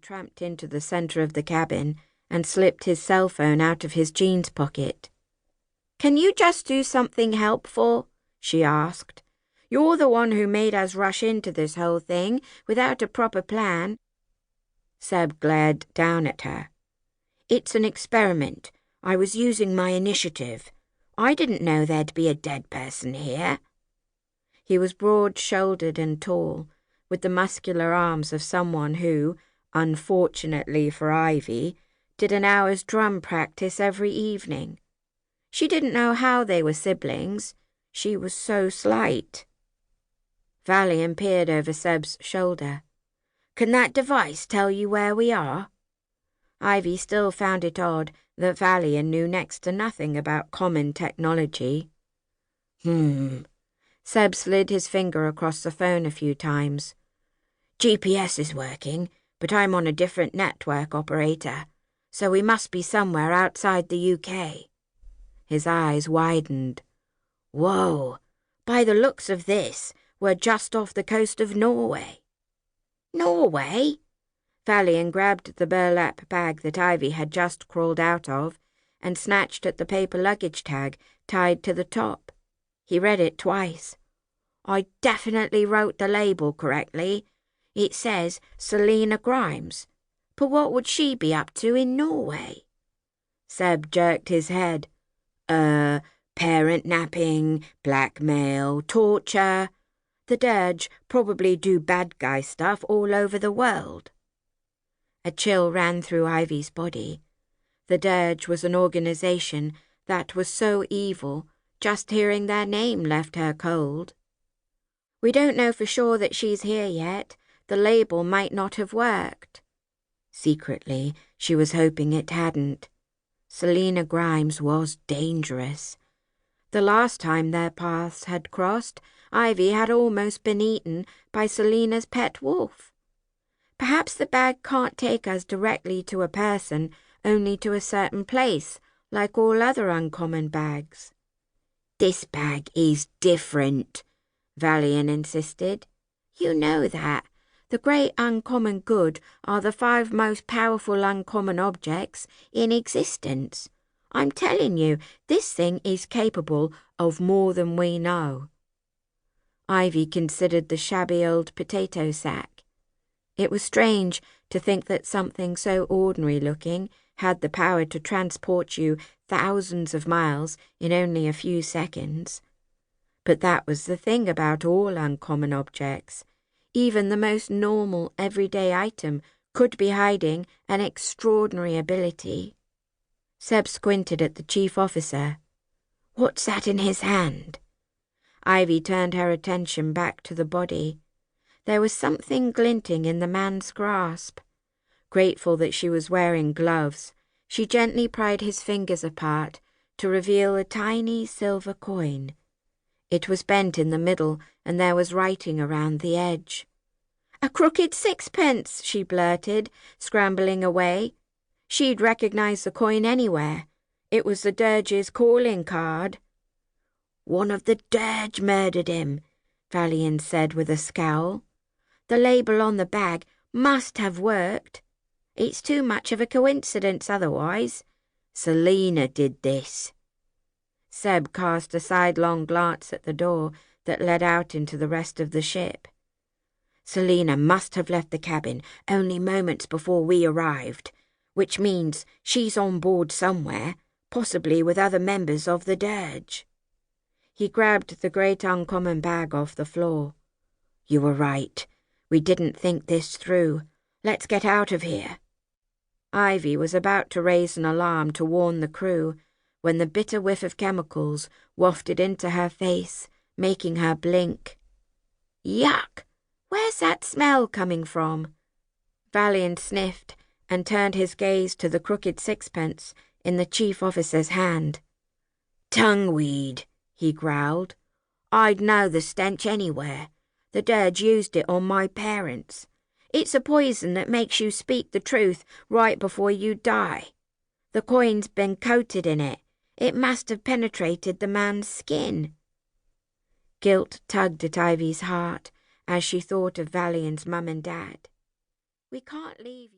tramped into the centre of the cabin and slipped his cell phone out of his jeans pocket. "Can you just do something helpful?" she asked. "You're the one who made us rush into this whole thing without a proper plan." Seb glared down at her. "It's an experiment. I was using my initiative. I didn't know there'd be a dead person here." He was broad-shouldered and tall, with the muscular arms of someone who, unfortunately for Ivy, did an hour's drum practice every evening. She didn't know how they were siblings. She was so slight. Valian peered over Seb's shoulder. "Can that device tell you where we are?" Ivy still found it odd that Valian knew next to nothing about common technology. Seb slid his finger across the phone a few times. "GPS is working, but I'm on a different network operator, so we must be somewhere outside the UK. His eyes widened. "Whoa, by the looks of this, we're just off the coast of Norway." "Norway?" Valian grabbed the burlap bag that Ivy had just crawled out of and snatched at the paper luggage tag tied to the top. He read it twice. "I definitely wrote the label correctly. It says Selena Grimes. But what would she be up to in Norway?" Seb jerked his head. Parent napping, blackmail, torture. The Dirge probably do bad guy stuff all over the world." A chill ran through Ivy's body. The Dirge was an organization that was so evil, just hearing their name left her cold. "We don't know for sure that she's here yet. The label might not have worked." Secretly, she was hoping it hadn't. Selena Grimes was dangerous. The last time their paths had crossed, Ivy had almost been eaten by Selena's pet wolf. "Perhaps the bag can't take us directly to a person, only to a certain place, like all other uncommon bags." "This bag is different," Valian insisted. "You know that. The great uncommon good are the 5 most powerful uncommon objects in existence. I'm telling you, this thing is capable of more than we know." Ivy considered the shabby old potato sack. It was strange to think that something so ordinary-looking had the power to transport you thousands of miles in only a few seconds. But that was the thing about all uncommon objects. Even the most normal, everyday item could be hiding an extraordinary ability. Seb squinted at the chief officer. "What's that in his hand?" Ivy turned her attention back to the body. There was something glinting in the man's grasp. Grateful that she was wearing gloves, she gently pried his fingers apart to reveal a tiny silver coin. It was bent in the middle, and there was writing around the edge. "A crooked 6pence, she blurted, scrambling away. She'd recognize the coin anywhere. It was the Dirge's calling card. "One of the Dirge murdered him," Valian said with a scowl. "The label on the bag must have worked. It's too much of a coincidence otherwise. Selena did this." Seb cast a sidelong glance at the door that led out into the rest of the ship. "Selena must have left the cabin only moments before we arrived, which means she's on board somewhere, possibly with other members of the Dirge." He grabbed the great uncommon bag off the floor. "You were right. We didn't think this through. Let's get out of here." Ivy was about to raise an alarm to warn the crew when the bitter whiff of chemicals wafted into her face, making her blink. "Yuck! Where's that smell coming from?" Valian sniffed and turned his gaze to the crooked 6pence in the chief officer's hand. "Tongueweed," he growled. "I'd know the stench anywhere. The Dirge used it on my parents. It's a poison that makes you speak the truth right before you die. The coin's been coated in it. It must have penetrated the man's skin." Guilt tugged at Ivy's heart as she thought of Valian's mum and dad. "We can't leave you."